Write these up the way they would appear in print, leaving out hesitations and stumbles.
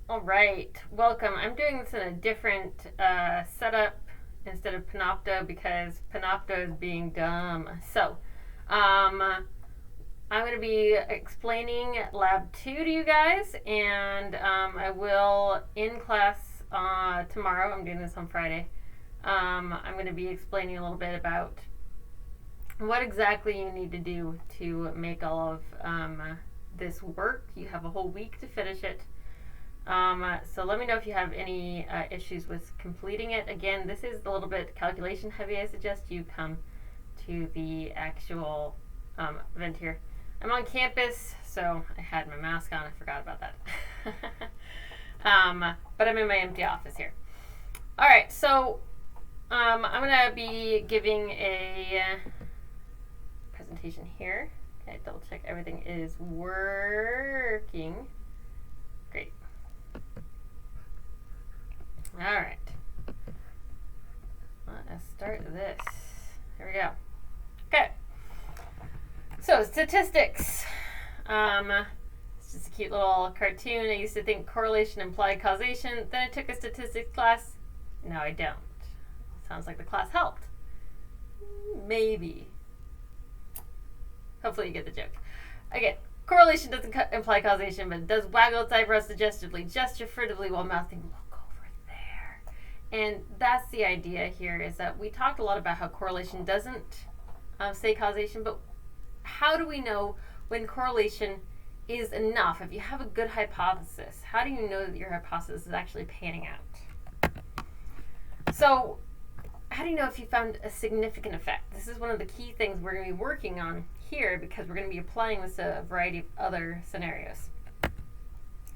All right, welcome. I'm doing this in a different setup instead of Panopto because Panopto is being dumb. So, I'm going to be explaining Lab 2 to you guys, and I will in class tomorrow. I'm doing this on Friday. I'm going to be explaining a little bit about what exactly you need to do to make all of this work. You have a whole week to finish it. So let me know if you have any issues with completing it. Again, this is a little bit calculation heavy. I suggest you come to the actual event here. I'm on campus, so I had my mask on. I forgot about that. But I'm in my empty office here. All right, so I'm going to be giving a presentation here. Okay, double check everything is working. Great. All right. Let us start this. Here we go. Okay. So statistics. It's just a cute little cartoon. I used to think correlation implied causation. Then I took a statistics class. No, I don't. Sounds like the class helped. Maybe. Hopefully you get the joke. Again, correlation doesn't imply causation, but it does waggle its eyebrows suggestively, gesture furtively while mouthing, look over there. And that's the idea here, is that we talked a lot about how correlation doesn't say causation, but how do we know when correlation is enough? If you have a good hypothesis, how do you know that your hypothesis is actually panning out? So, how do you know if you found a significant effect? This is one of the key things we're going to be working on here because we're going to be applying this to a variety of other scenarios.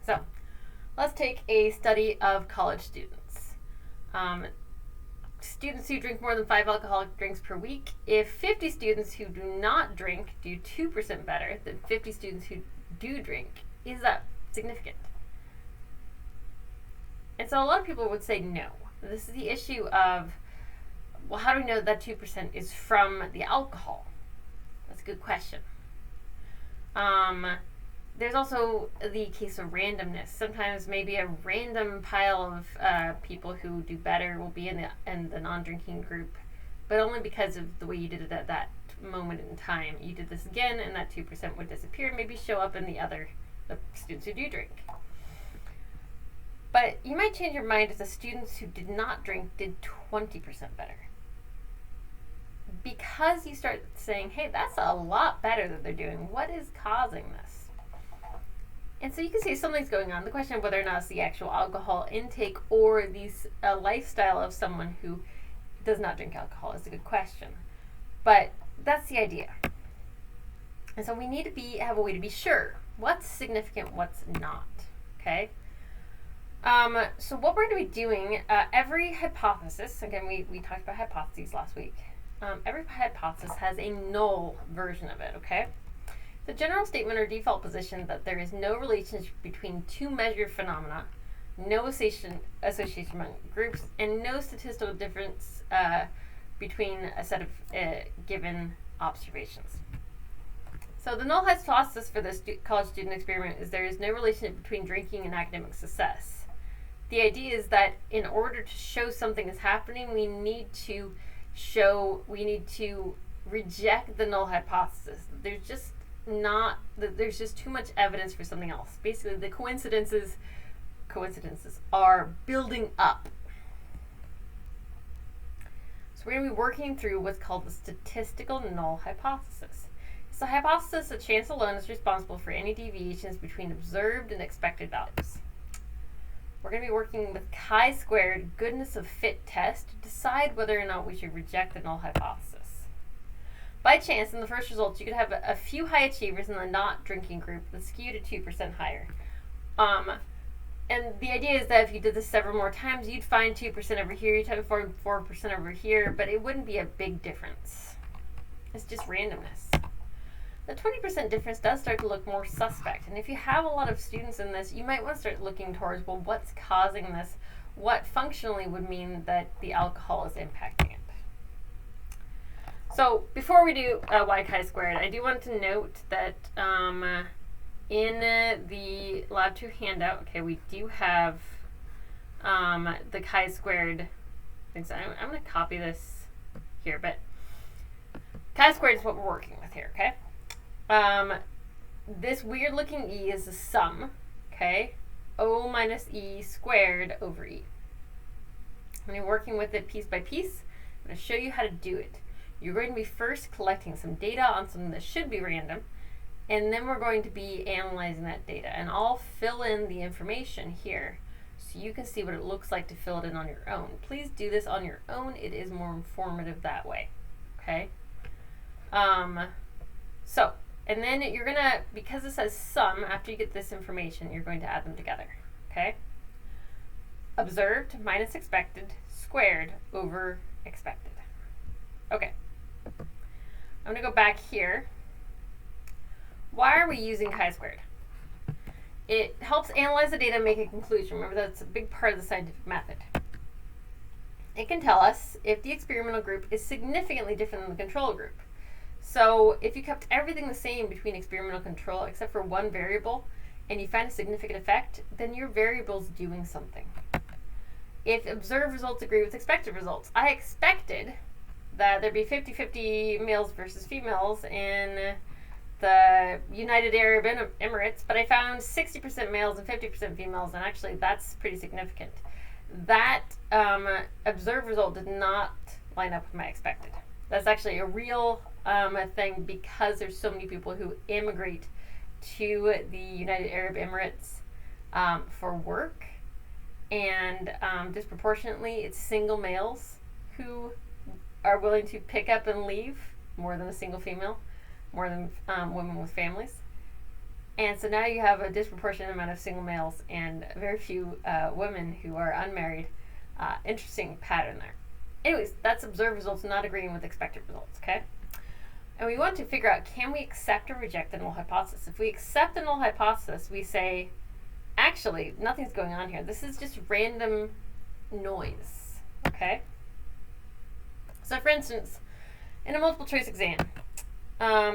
So, let's take a study of college students. Students who drink more than 5 alcoholic drinks per week. If 50 students who do not drink do 2% better than 50 students who do drink, is that significant? And so a lot of people would say no. This is the issue of, well, how do we know that 2% is from the alcohol? That's a good question. There's also the case of randomness. Sometimes maybe a random pile of people who do better will be in the non-drinking group, but only because of the way you did it at that moment in time. You did this again, and that 2% would disappear, maybe show up in the students who do drink. But you might change your mind if the students who did not drink did 20% better. Because you start saying, hey, that's a lot better that they're doing. What is causing this? And so you can see something's going on. The question of whether or not it's the actual alcohol intake or the lifestyle of someone who does not drink alcohol is a good question. But that's the idea. And so we need to have a way to be sure what's significant, what's not. Okay? So what we're going to be doing, every hypothesis, again, we talked about hypotheses last week. Every hypothesis has a null version of it, okay? The general statement or default position that there is no relationship between two measured phenomena, no association among groups, and no statistical difference between a set of given observations. So the null hypothesis for this college student experiment is there is no relationship between drinking and academic success. The idea is that in order to show something is happening, we need to reject the null hypothesis. There's just too much evidence for something else. Basically, the coincidences are building up. So we're going to be working through what's called the statistical null hypothesis. It's a hypothesis that chance alone is responsible for any deviations between observed and expected values. We're going to be working with chi-squared goodness of fit test to decide whether or not we should reject the null hypothesis. By chance, in the first results, you could have a few high achievers in the not drinking group that skew to 2% higher. And the idea is that if you did this several more times, you'd find 2% over here, you'd have 4% over here, but it wouldn't be a big difference. It's just randomness. The 20% difference does start to look more suspect. And if you have a lot of students in this, you might want to start looking towards, well, what's causing this? What functionally would mean that the alcohol is impacting it? So before we do y chi squared, I do want to note that in the Lab 2 handout, okay, we do have the chi-squared things. I'm going to copy this here, but chi-squared is what we're working with here, okay? This weird looking e is the sum, okay? O minus e squared over e. When you're working with it piece by piece, I'm going to show you how to do it. You're going to be first collecting some data on something that should be random, and then we're going to be analyzing that data. And I'll fill in the information here so you can see what it looks like to fill it in on your own. Please do this on your own. It is more informative that way, okay? And then you're going to, because it says sum, after you get this information, you're going to add them together, okay? Observed minus expected squared over expected. Okay. I'm going to go back here. Why are we using chi-squared? It helps analyze the data and make a conclusion. Remember, that's a big part of the scientific method. It can tell us if the experimental group is significantly different than the control group. So if you kept everything the same between experimental control except for one variable and you find a significant effect, then your variable's doing something. If observed results agree with expected results, I expected that there'd be 50-50 males versus females in the United Arab Emirates, but I found 60% males and 50% females, and actually that's pretty significant. That observed result did not line up with my expected. That's actually a real thing because there's so many people who immigrate to the United Arab Emirates for work, and disproportionately it's single males who are willing to pick up and leave more than a single female, more than women with families. And so now you have a disproportionate amount of single males and very few women who are unmarried. Interesting pattern there. Anyways, that's observed results not agreeing with expected results, okay? And we want to figure out, can we accept or reject the null hypothesis? If we accept the null hypothesis, we say, actually, nothing's going on here. This is just random noise, okay? So for instance, in a multiple choice exam,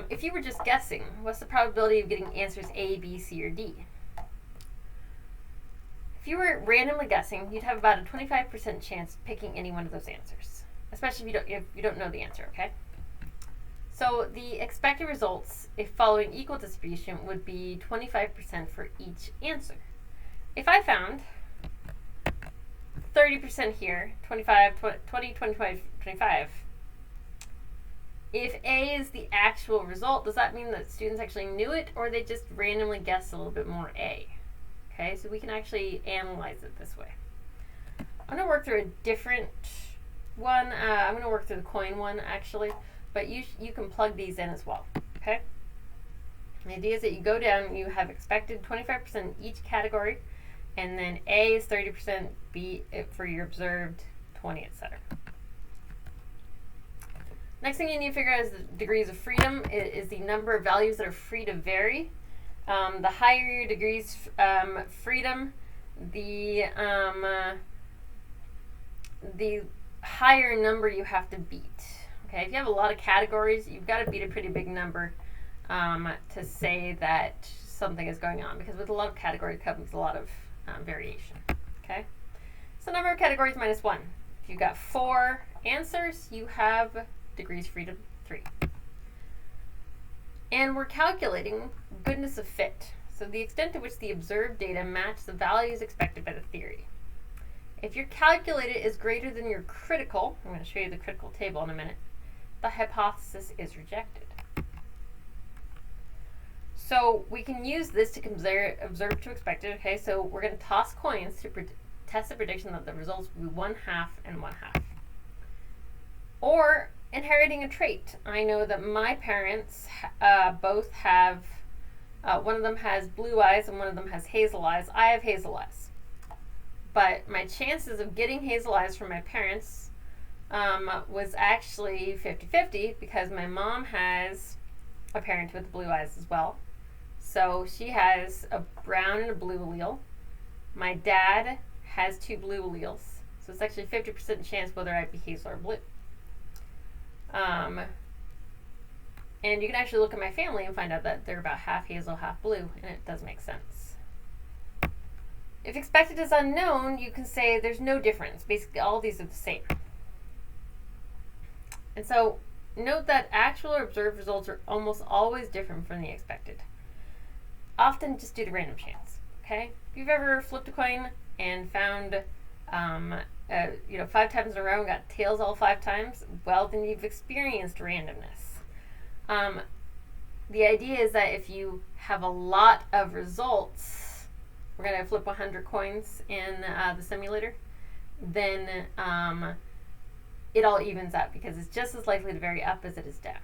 if you were just guessing, what's the probability of getting answers A, B, C, or D? If you were randomly guessing, you'd have about a 25% chance of picking any one of those answers, especially if you don't know the answer, okay? So the expected results, if following equal distribution, would be 25% for each answer. If I found 30% here, 25, 20, 25, 25, if A is the actual result, does that mean that students actually knew it, or they just randomly guessed a little bit more A? Okay, so we can actually analyze it this way. I'm going to work through a different one. I'm going to work through the coin one, actually, but you can plug these in as well, okay? The idea is that you go down and you have expected 25% in each category, and then A is 30%, B for your observed 20, etc. Next thing you need to figure out is the degrees of freedom. It is the number of values that are free to vary. The higher your degrees freedom, the higher number you have to beat. Okay, if you have a lot of categories, you've got to beat a pretty big number to say that something is going on, because with a lot of category comes a lot of variation. Okay, so number of categories minus 1. If you've got 4 answers, you have degrees freedom 3. And we're calculating goodness of fit, so the extent to which the observed data match the values expected by the theory. If your calculated is greater than your critical, I'm going to show you the critical table in a minute, the hypothesis is rejected. So we can use this to compare observed to expected. Okay, so we're going to toss coins to test the prediction that the results will be 1/2 and 1/2. Or inheriting a trait. I know that my parents both have, one of them has blue eyes and one of them has hazel eyes. I have hazel eyes. But my chances of getting hazel eyes from my parents was actually 50-50, because my mom has a parent with blue eyes as well. So she has a brown and a blue allele. My dad has 2 blue alleles. So it's actually 50% chance whether I'd be hazel or blue. And you can actually look at my family and find out that they're about half hazel, half blue, and it does make sense. If expected is unknown, you can say there's no difference. Basically, all of these are the same. And so note that actual or observed results are almost always different from the expected. Often just due to random chance. Okay? If you've ever flipped a coin and found 5 times in a row and got tails all 5 times, well, then you've experienced randomness. The idea is that if you have a lot of results, we're going to flip 100 coins in the simulator, then it all evens out because it's just as likely to vary up as it is down.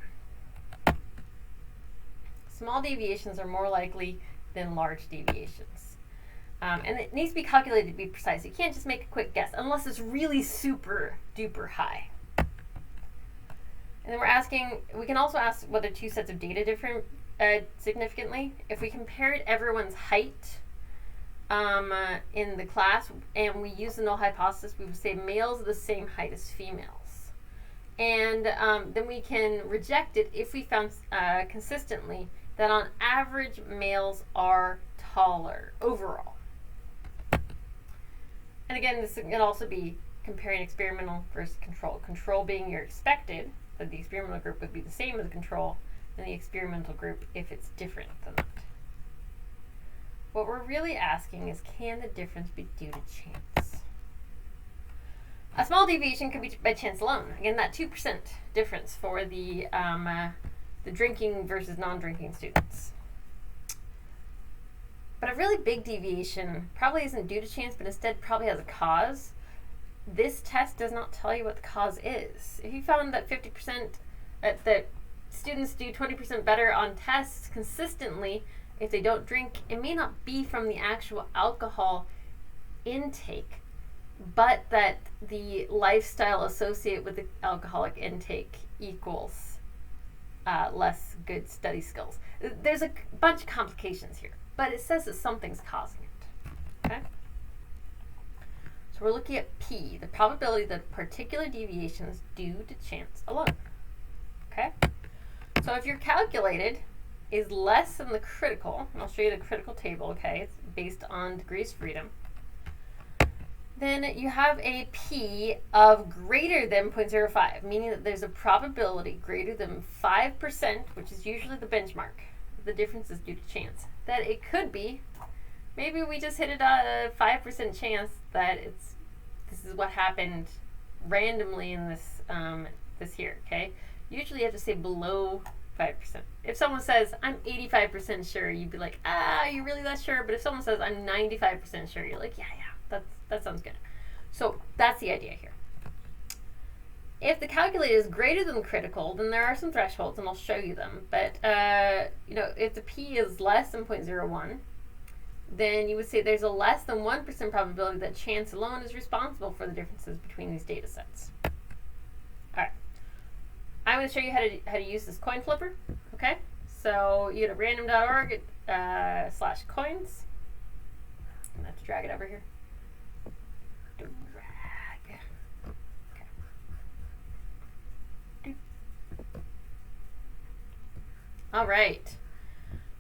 Small deviations are more likely than large deviations. And it needs to be calculated to be precise. You can't just make a quick guess unless it's really super duper high. And then we're asking, we can also ask whether 2 sets of data differ significantly. If we compared everyone's height in the class and we use the null hypothesis, we would say males are the same height as females. And then we can reject it if we found consistently that on average males are taller overall. And again, this can also be comparing experimental versus control. Control being your expected, that the experimental group would be the same as the control, and the experimental group if it's different than that. What we're really asking is, can the difference be due to chance? A small deviation could be by chance alone. Again, that 2% difference for the drinking versus non-drinking students. But a really big deviation probably isn't due to chance, but instead probably has a cause. This test does not tell you what the cause is. If you found that 50% that students do 20% better on tests consistently if they don't drink, it may not be from the actual alcohol intake, but that the lifestyle associated with the alcoholic intake equals less good study skills. There's a bunch of complications here, but it says that something's causing it. Okay? So we're looking at P, the probability that particular deviation is due to chance alone. Okay? So if your calculated is less than the critical, and I'll show you the critical table, okay? It's based on degrees of freedom. Then you have a P of greater than 0.05, meaning that there's a probability greater than 5%, which is usually the benchmark. The difference is due to chance. That it could be, maybe we just hit a 5% chance that this is what happened randomly in this this here, okay? Usually you have to say below 5%. If someone says, I'm 85% sure, you'd be like, you're really that sure? But if someone says, I'm 95% sure, you're like, yeah, that sounds good. So that's the idea here. If the calculated is greater than critical, then there are some thresholds, and I'll show you them. But if the P is less than 0.01, then you would say there's a less than 1% probability that chance alone is responsible for the differences between these data sets. All right. I'm going to show you how to use this coin flipper. Okay. So you go to random.org /coins. I'm going to have to drag it over here. Drag. Okay. All right.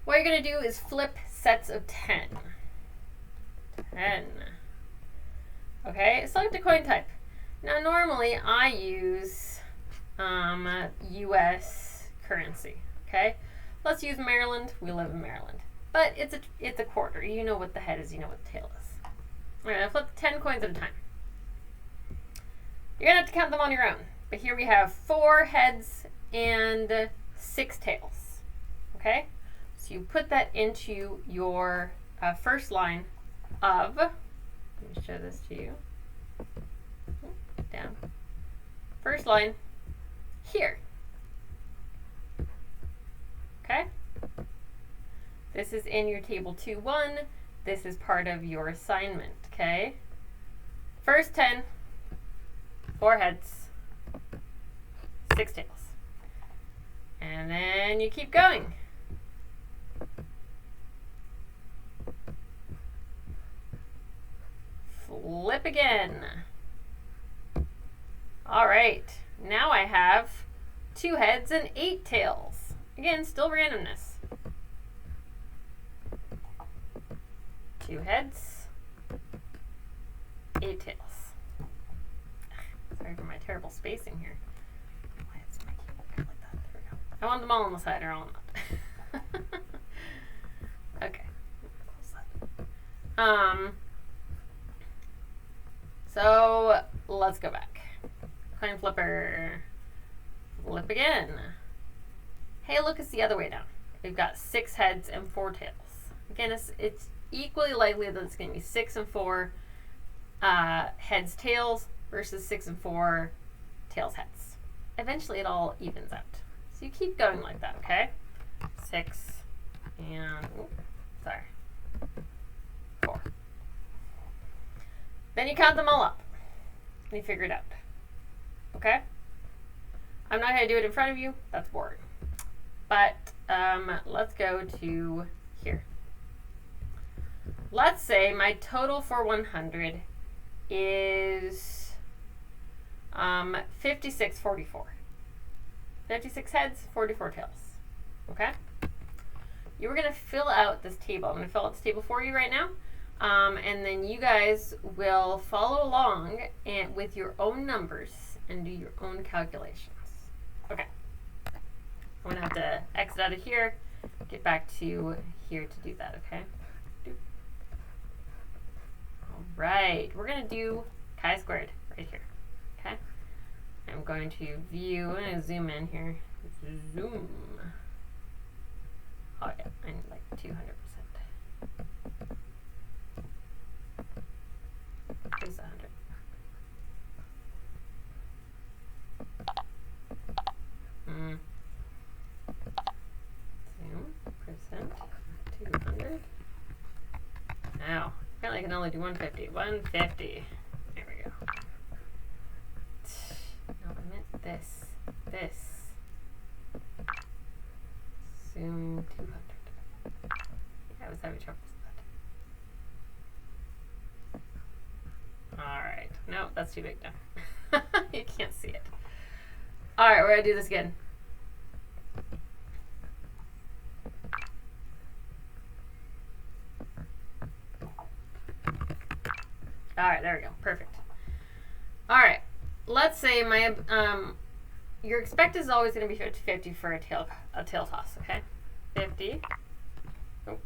What you're going to do is flip sets of 10. 10. Okay, select a coin type. Now normally I use US currency. Okay, let's use Maryland. We live in Maryland, but it's a quarter. You know what the head is. You know what the tail is. All right, I flip 10 coins at a time. You're gonna have to count them on your own. But here we have 4 heads and 6 tails. Okay, so you put that into your first line of. Let me show this to you. Down. First line here. Okay? This is in your table 2-1. This is part of your assignment, okay? First 10, 4 heads, 6 tails. And then you keep going. Flip again. All right, now I have 2 heads and 8 tails. Again, still randomness. 2 heads, 8 tails. Sorry for my terrible spacing here. Why is my keyboard like that? There we go. I want them all on the side or all on that. Okay. Close that. So let's go back. Coin flipper. Flip again. Hey, look, it's the other way down. We've got 6 heads and 4 tails. Again, it's equally likely that it's going to be 6 and 4 heads, tails versus 6 and 4 tails, heads. Eventually, it all evens out. So you keep going like that, okay? 6 and, 4. Then you count them all up and you figure it out, okay? I'm not going to do it in front of you. That's boring. But let's go to here. Let's say my total for 100 is 56.44. 56 heads, 44 tails. Okay? You were going to fill out this table. I'm going to fill out this table for you right now. And then you guys will follow along with your own numbers and do your own calculations. Okay. I'm going to have to exit out of here, get back to here to do that, okay? All right. We're going to do chi-squared right here, okay? I'm going to view, I'm going to zoom in here. Zoom. Oh, yeah, I need like 200%. Here's 100. Zoom, percent, 200. Now, apparently I can only do 150. 150. There we go. No, I meant this. This. Zoom 200. Yeah, I was having trouble with that. Alright. No, that's too big now. You can't see it. Alright, we're going to do this again. Alright, there we go. Perfect. Alright. Let's say my your expected is always going to be 50-50 for a tail toss, okay? 50. Oh.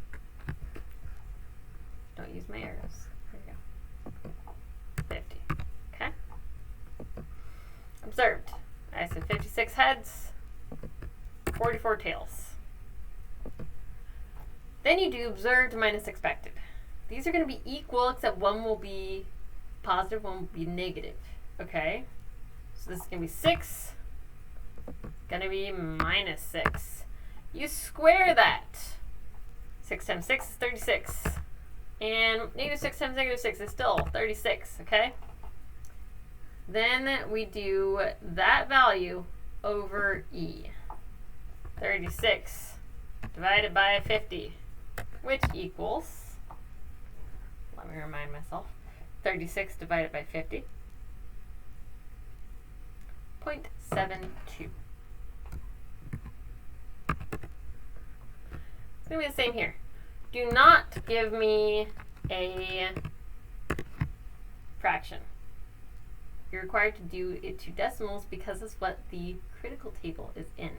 Don't use my arrows. There you go. 50. Okay? Observed. I said 56 heads, 44 tails. Then you do observed minus expected. These are going to be equal, except one will be positive, one will be negative. Okay? So this is going to be 6. Going to be minus 6. You square that. 6 times 6 is 36. And negative 6 times negative 6 is still 36. Okay? Then we do that value over E. 36 divided by 50, which equals, let me remind myself, 36 divided by 50, 0.72. It's going to be the same here. Do not give me a fraction. You're required to do it to decimals because that's what the critical table is in.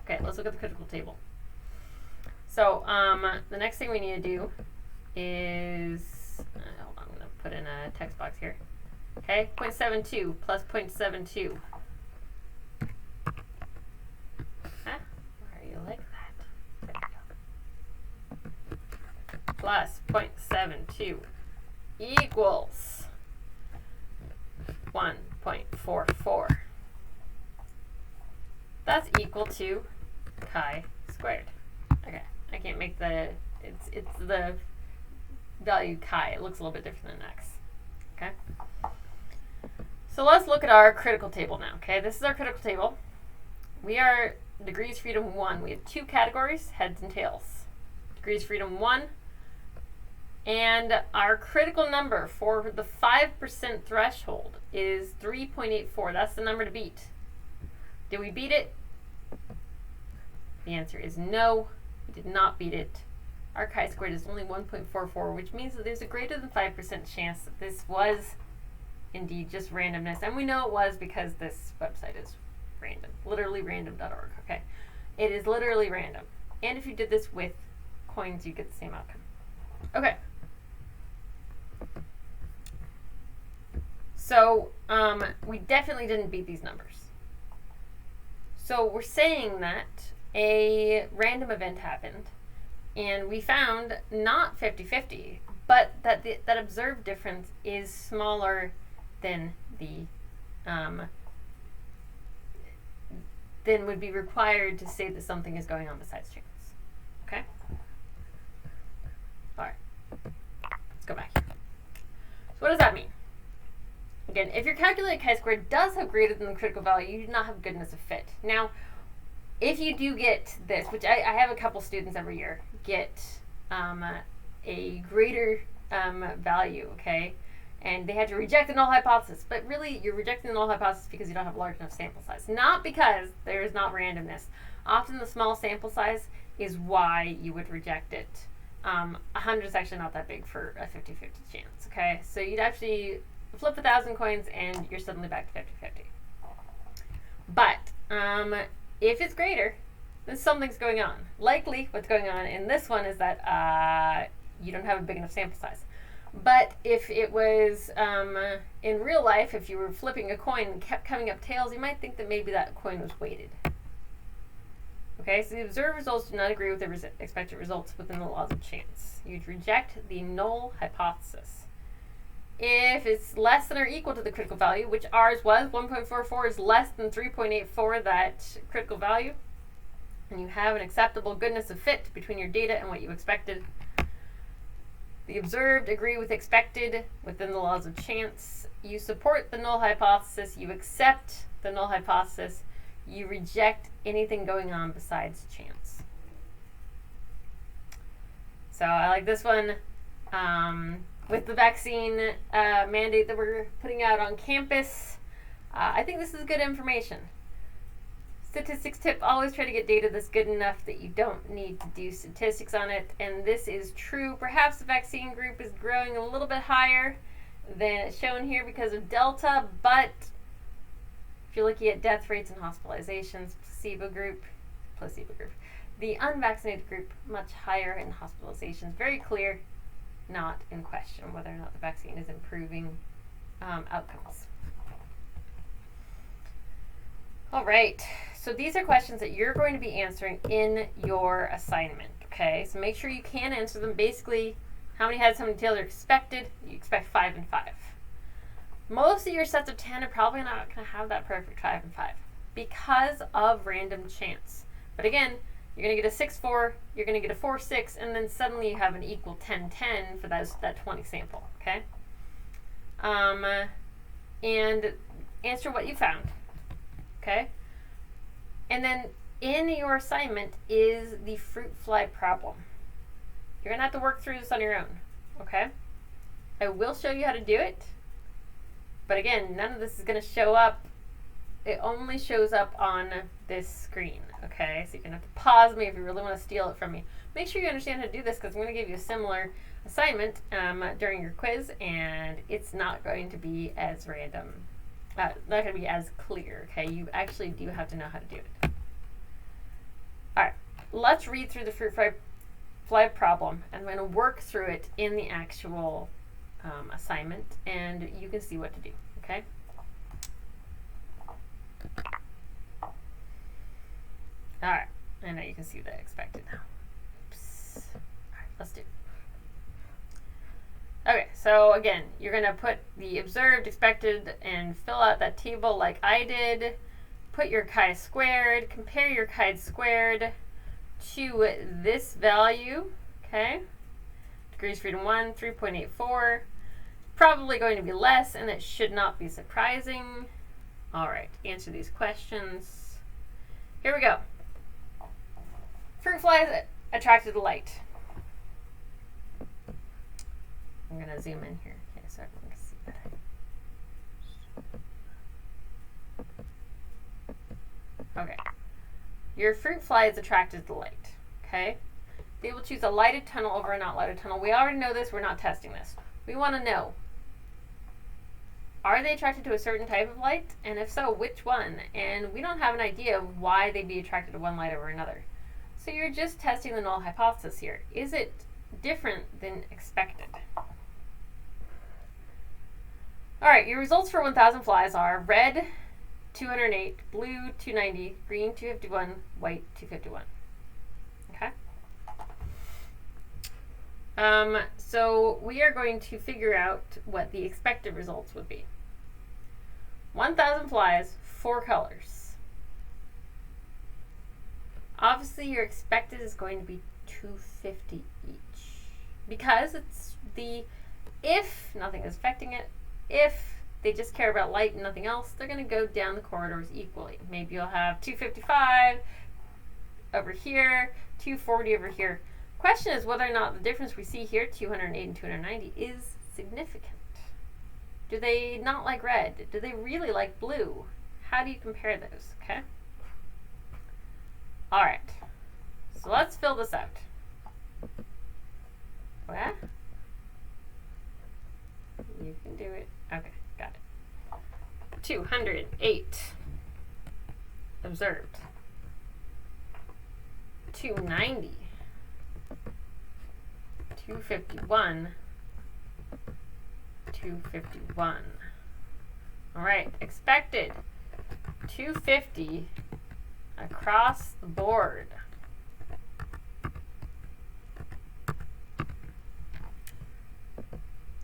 Okay, let's look at the critical table. So the next thing we need to do is, hold on, I'm going to put in a text box here. Okay, 0.72 plus 0.72. Huh? Why are you like that? There we go. Plus 0.72 equals 1.44. That's equal to chi squared. Okay, I can't make the, it's the value chi. It looks a little bit different than x. Okay? So let's look at our critical table now. Okay, this is our critical table. We are degrees freedom 1. We have 2 categories, heads and tails. Degrees freedom 1. And our critical number for the 5% threshold is 3.84. That's the number to beat. Did we beat it? The answer is no, we did not beat it. Our chi-squared is only 1.44, which means that there's a greater than 5% chance that this was indeed just randomness. And we know it was because this website is random, literally random.org, okay? It is literally random. And if you did this with coins, you get the same outcome. Okay. So we definitely didn't beat these numbers. So we're saying that a random event happened, and we found not 50-50, but that that observed difference is smaller than the than would be required to say that something is going on besides chance. Okay? All right. Let's go back here. So what does that mean? Again, if your calculated chi-squared does have greater than the critical value, you do not have goodness of fit. Now, if you do get this, which I have a couple students every year get a greater value, okay? And they had to reject the null hypothesis. But really, you're rejecting the null hypothesis because you don't have a large enough sample size. Not because there is not randomness. Often the small sample size is why you would reject it. 100 is actually not that big for a 50-50 chance, okay? So you'd actually flip 1,000 coins and you're suddenly back to 50-50. But if it's greater, then something's going on. Likely what's going on in this one is that you don't have a big enough sample size. But if it was in real life, if you were flipping a coin and kept coming up tails, you might think that maybe that coin was weighted. Okay, so the observed results do not agree with the expected results within the laws of chance. You'd reject the null hypothesis. If it's less than or equal to the critical value, which ours was, 1.44 is less than 3.84, that critical value, and you have an acceptable goodness of fit between your data and what you expected, the observed agree with expected within the laws of chance, you support the null hypothesis, you accept the null hypothesis, you reject anything going on besides chance. So I like this one. With the vaccine mandate that we're putting out on campus, I think this is good information. Statistics tip, always try to get data that's good enough that you don't need to do statistics on it, and this is true. Perhaps the vaccine group is growing a little bit higher than shown here because of Delta, but if you're looking at death rates and hospitalizations, placebo group, the unvaccinated group, much higher in hospitalizations. Very clear, not in question whether or not the vaccine is improving outcomes. All right, so these are questions that you're going to be answering in your assignment, okay? So make sure you can answer them. Basically, how many heads, how many tails are expected? You expect 5 and 5. Most of your sets of 10 are probably not going to have that perfect 5 and 5 because of random chance. But again, you're going to get a 6-4, you're going to get a 4-6, and then suddenly you have an equal 10-10 for that 20 sample, okay? And answer what you found, okay? And then in your assignment is the fruit fly problem. You're going to have to work through this on your own, okay? I will show you how to do it. But again, none of this is going to show up. It only shows up on this screen, okay? So you're going to have to pause me if you really want to steal it from me. Make sure you understand how to do this because I'm going to give you a similar assignment during your quiz, and it's not going to be as random. Not going to be as clear, okay? You actually do have to know how to do it. All right, let's read through the fruit fly problem. I'm going to work through it in the actual assignment, and you can see what to do, okay? All right, I know you can see the expected now. Oops. All right, let's do it. Okay, so again, you're going to put the observed, expected, and fill out that table like I did. Put your chi-squared, compare your chi-squared to this value, okay? Degrees of freedom 1, 3.84. Probably going to be less, and it should not be surprising. All right, answer these questions. Here we go. Fruit flies attracted to light. I'm going to zoom in here, okay, so everyone can see better. Okay. your fruit fly is attracted to light, okay? They will choose a lighted tunnel over a not lighted tunnel. We already know this. We're not testing this. We want to know, are they attracted to a certain type of light? And if so, which one? And we don't have an idea of why they'd be attracted to one light over another. So you're just testing the null hypothesis here. Is it different than expected? All right, your results for 1,000 flies are red, 208, blue, 290, green, 251, white, 251. Okay? So we are going to figure out what the expected results would be. 1,000 flies, 4 colors. Obviously, your expected is going to be 250 each. Because it's the, if nothing is affecting it, if they just care about light and nothing else, they're going to go down the corridors equally. Maybe you'll have 255 over here, 240 over here. Question is whether or not the difference we see here, 208 and 290, is significant. Do they not like red? Do they really like blue? How do you compare those, okay? All right, so let's fill this out. What? You can do it. Okay, got it. 208 observed. 290. 251. 251. All right, expected 250 across the board.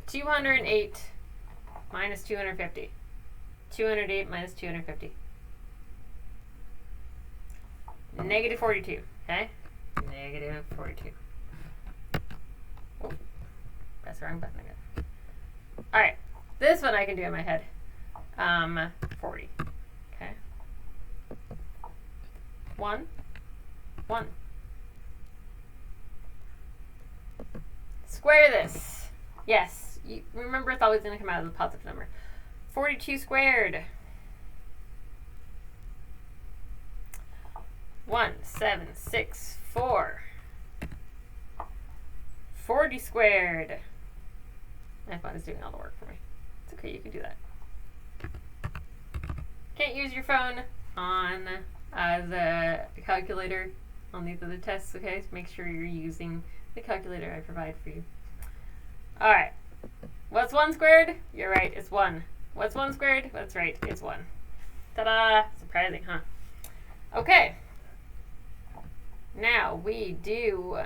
$208 minus 250. 208 minus 250. Negative 42. Okay? Negative 42. Oh, that's the wrong button again. Alright. This one I can do in my head. 40. Okay? 1. 1. Square this. Yes. You remember, it's always going to come out of the positive number. 42 squared. 1764. 40 squared. My phone is doing all the work for me. It's okay, you can do that. Can't use your phone on the calculator on these other tests, okay? So make sure you're using the calculator I provide for you. Alright. What's 1 squared? You're right, it's 1. What's 1 squared? That's right, it's 1. Ta-da! Surprising, huh? Okay. Now we do...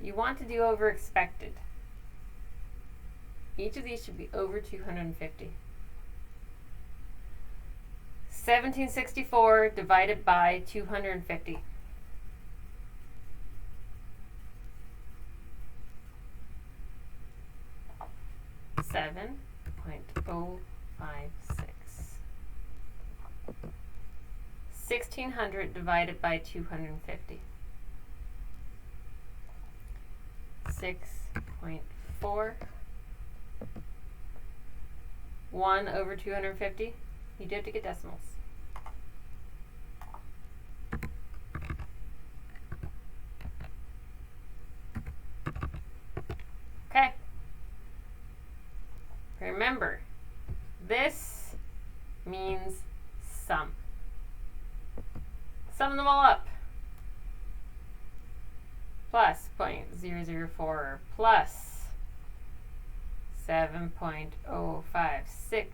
You want to do over expected. Each of these should be over 250. 1764 divided by 250. 7.056. 1600 divided by 250. 6.4. 1 over 250. You do have to get decimals. Okay. Remember, this means sum. Sum them all up. Plus 0.004 plus 7.056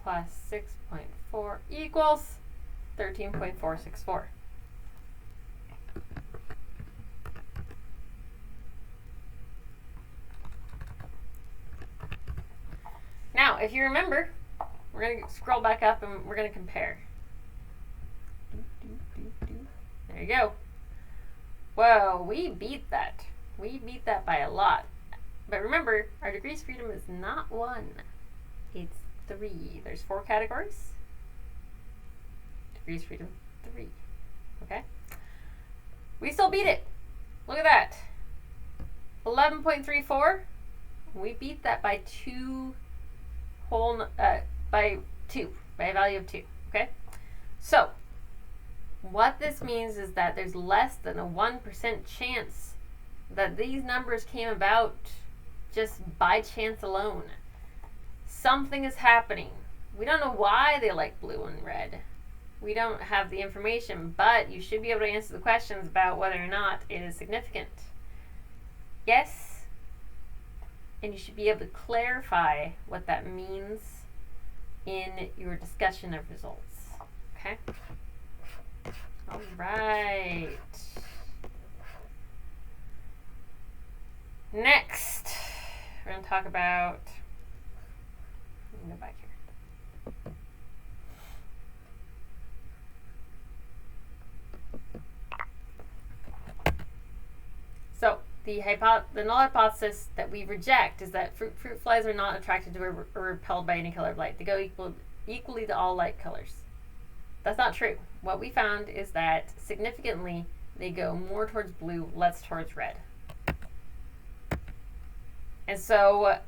plus 6.4 equals 13.464. Now, if you remember, we're going to scroll back up and we're going to compare. There you go. Whoa, we beat that. We beat that by a lot. But remember, our degrees of freedom is not 1. It's 3. There's 4 categories. Degrees of freedom, 3. Okay? We still beat it. Look at that. 11.34. We beat that by by a value of 2. Okay? So, what this means is that there's less than a 1% chance that these numbers came about just by chance alone. Something is happening. We don't know why they like blue and red. We don't have the information, but you should be able to answer the questions about whether or not it is significant. Yes? And you should be able to clarify what that means in your discussion of results. Okay? All right. Next, we're going to talk about, let me go back here. So, the null hypothesis that we reject is that fruit flies are not attracted to or repelled by any color of light. They go equally to all light colors. That's not true. What we found is that significantly they go more towards blue, less towards red. And so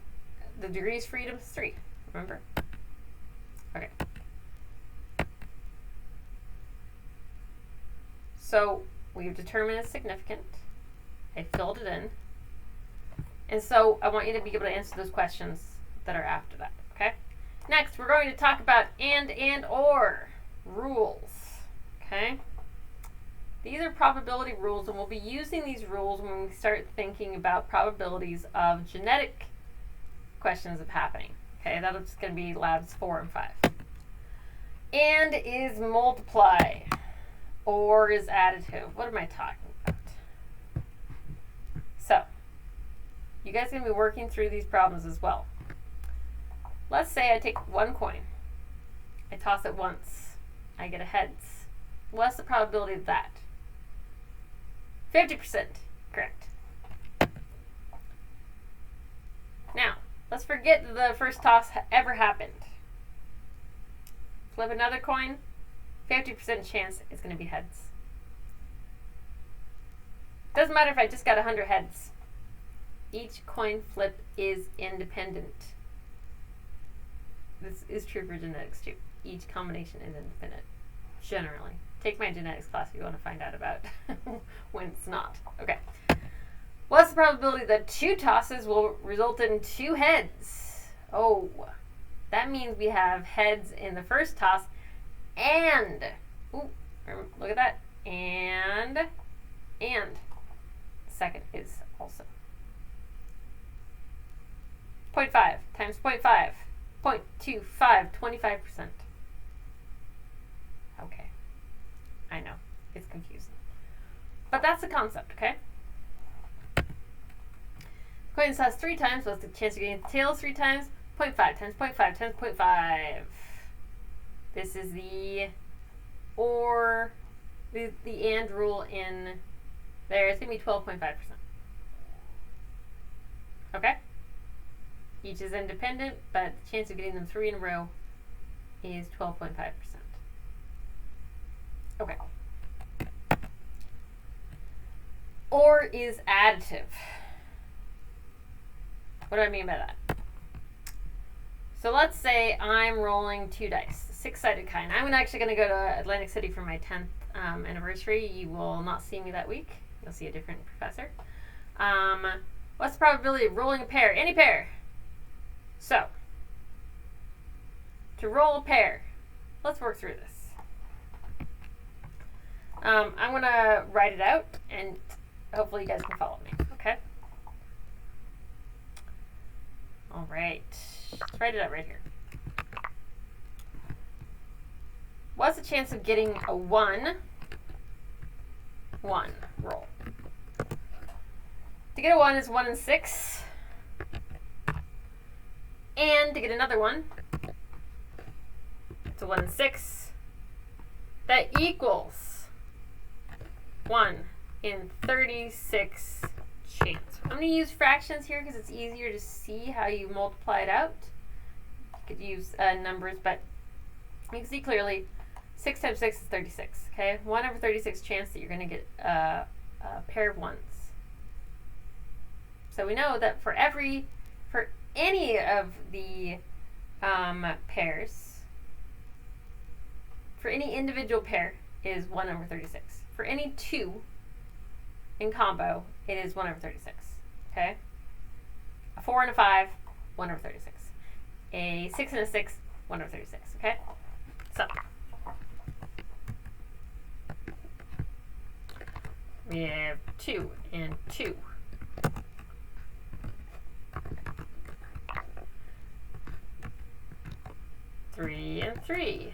the degrees of freedom is 3, remember? Okay. So we've determined it's significant. I filled it in. And so I want you to be able to answer those questions that are after that, okay? Next, we're going to talk about and or rules, okay? These are probability rules, and we'll be using these rules when we start thinking about probabilities of genetic questions of happening, okay? That's just going to be labs 4 and 5. And is multiply or is additive. What am I talking about? So, you guys are going to be working through these problems as well. Let's say I take one coin. I toss it once. I get a heads. What's the probability of that? 50%. Correct. Now, let's forget that the first toss ever happened. Flip another coin. 50% chance it's going to be heads. Doesn't matter if I just got 100 heads. Each coin flip is independent. This is true for genetics too. Each combination is independent, generally. Take my genetics class if you want to find out about when it's not. Okay. What's the probability that 2 tosses will result in 2 heads? Oh, that means we have heads in the first toss and, ooh, look at that, and second is also. 0.5 times 0.5, 0.25, 25%. Okay. I know, it's confusing. But that's the concept, okay? Coin toss 3 times, what's the chance of getting the tails 3 times? 0.5 times 0.5 times 0.5. This is the and rule in there. It's going to be 12.5%. Okay? Each is independent, but the chance of getting them 3 in a row is 12.5%. Okay. Or is additive. What do I mean by that? So let's say I'm rolling 2 dice, 6-sided kind. I'm actually going to go to Atlantic City for my 10th anniversary. You will not see me that week. You'll see a different professor. What's the probability of rolling a pair? Any pair. So, to roll a pair, let's work through this. I'm going to write it out, and hopefully you guys can follow me, okay? All right. Let's write it out right here. What's the chance of getting a 1 roll? To get a 1 is 1 in 6. And to get another 1, it's a 1 in 6. That equals 1 in 36 chance. I'm going to use fractions here because it's easier to see how you multiply it out. You could use numbers, but you can see clearly 6 times 6 is 36. Okay, 1 over 36 chance that you're going to get a pair of 1s. So we know that for any of the pairs, for any individual pair is 1 over 36. For any 2 in combo, it is 1 over 36. Okay? A 4 and a 5, 1 over 36. A 6 and a 6, 1 over 36. Okay? So we have 2 and 2. 3 and 3.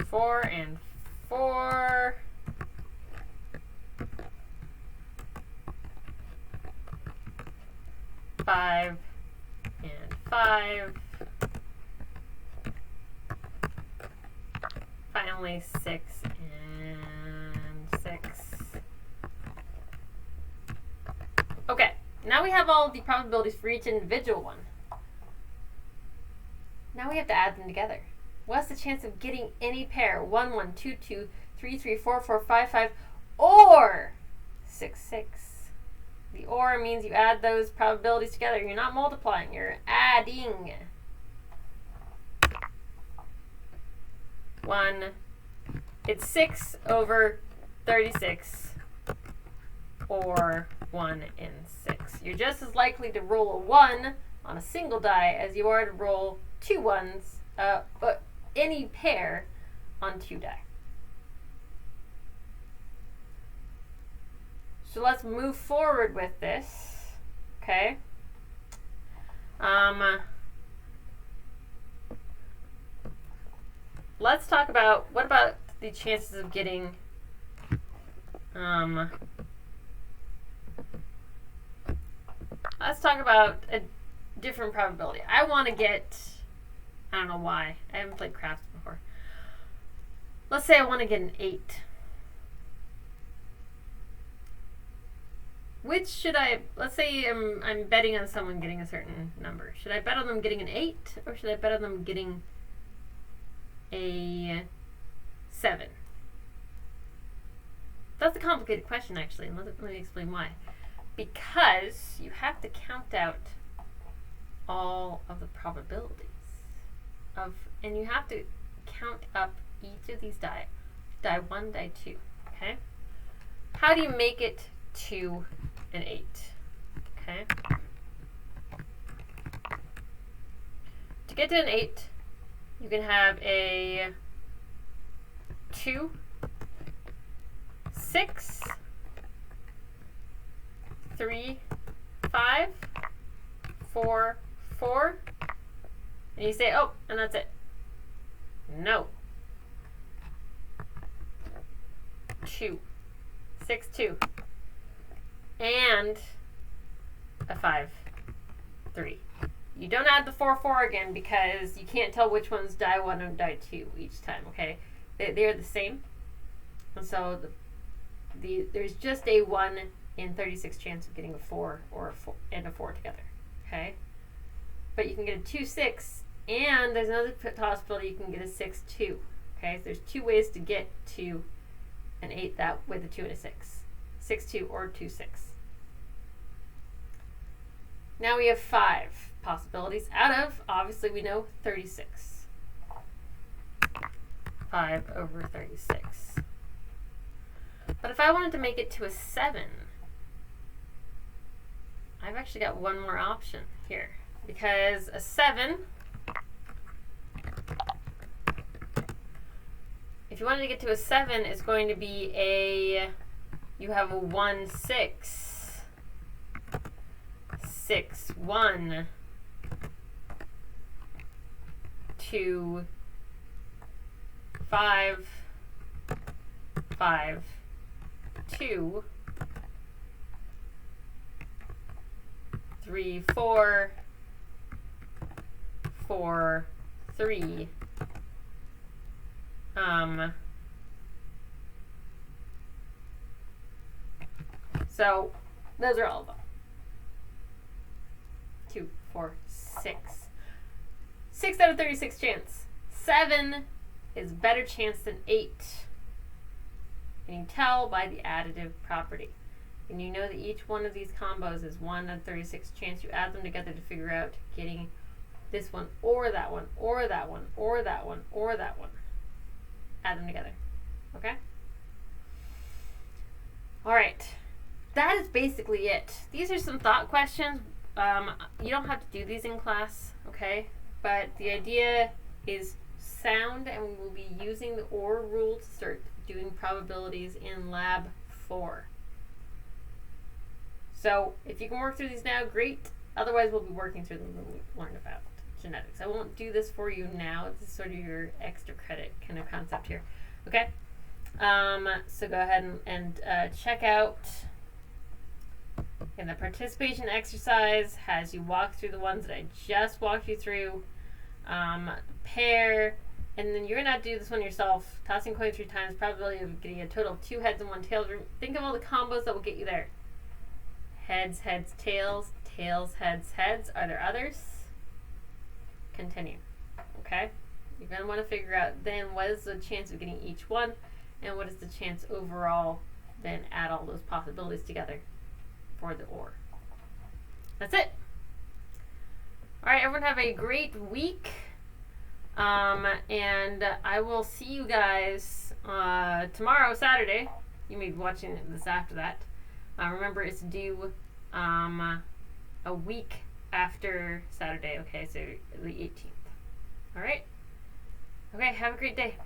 4 and 4. 5 and 5. Finally, 6 and 6. Okay, now we have all the probabilities for each individual one. Now we have to add them together. What's the chance of getting any pair? 1, 1, 2, 2, 3, 3, 4, 4, 5, 5, or 6, 6. The or means you add those probabilities together. You're not multiplying, you're adding. 1, it's 6 over 36, or 1 and 6. You're just as likely to roll a 1 on a single die as you are to roll 2 ones, but any pair on 2 die. So let's move forward with this, okay? Let's talk about, what about the chances of getting, let's talk about a different probability. I want to get, I don't know why, I haven't played crafts before. Let's say I want to get an 8. Which should I, let's say I'm betting on someone getting a certain number. Should I bet on them getting an 8, or should I bet on them getting a 7? That's a complicated question, actually, and let me explain why. Because you have to count out all of the probabilities and you have to count up each of these die. Die 1, die 2, okay? How do you make it to an 8? Okay. To get to an 8, you can have a 2, 6, 3, 5, 4, 4, and you say, oh, and that's it. No. 2, 6, 2. And a 5, 3. You don't add the 4, 4 again because you can't tell which one's die 1 and die 2 each time, okay? They're the same. And so there's just a 1 in 36 chance of getting a 4 or a 4 and a 4 together, okay? But you can get a 2, 6, and there's another possibility you can get a 6, 2, okay? So there's 2 ways to get to an 8 that with a 2 and a 6. 6, 2, or 2, 6. Now we have 5 possibilities out of, obviously we know, 36. 5 over 36. But if I wanted to make it to a 7, I've actually got one more option here. Because a 7, if you wanted to get to a 7, it's going to be a, you have a 1, 6, 6, 1, 2, 5, 5, 2, 3, 4, 4, 3. So those are all of them. 2, 4, 6. 6 out of 36 chance. 7 is a better chance than 8. And you can tell by the additive property. And you know that each one of these combos is 1 in 36 chance. You add them together to figure out getting this one or that one or that one or that one or that one. Add them together. Okay? Alright. That is basically it. These are some thought questions. You don't have to do these in class, okay? But the idea is sound, and we will be using the OR rule to start doing probabilities in lab 4. So if you can work through these now, great. Otherwise, we'll be working through them when we learn about genetics. I won't do this for you now. This is sort of your extra credit kind of concept here. Okay? So go ahead and check out. And the participation exercise has you walk through the ones that I just walked you through. Pair. And then you're going to have to do this one yourself. Tossing coin 3 times, probability of getting a total of 2 heads and 1 tail. Think of all the combos that will get you there. Heads, heads, tails. Tails, heads, heads. Are there others? Continue. Okay? You're going to want to figure out then what is the chance of getting each one, and what is the chance overall, then add all those possibilities together for the OR. That's it. Alright, everyone have a great week. And I will see you guys tomorrow, Saturday. You may be watching this after that. Remember, it's due a week after Saturday, okay? So the 18th. Alright? Okay, have a great day.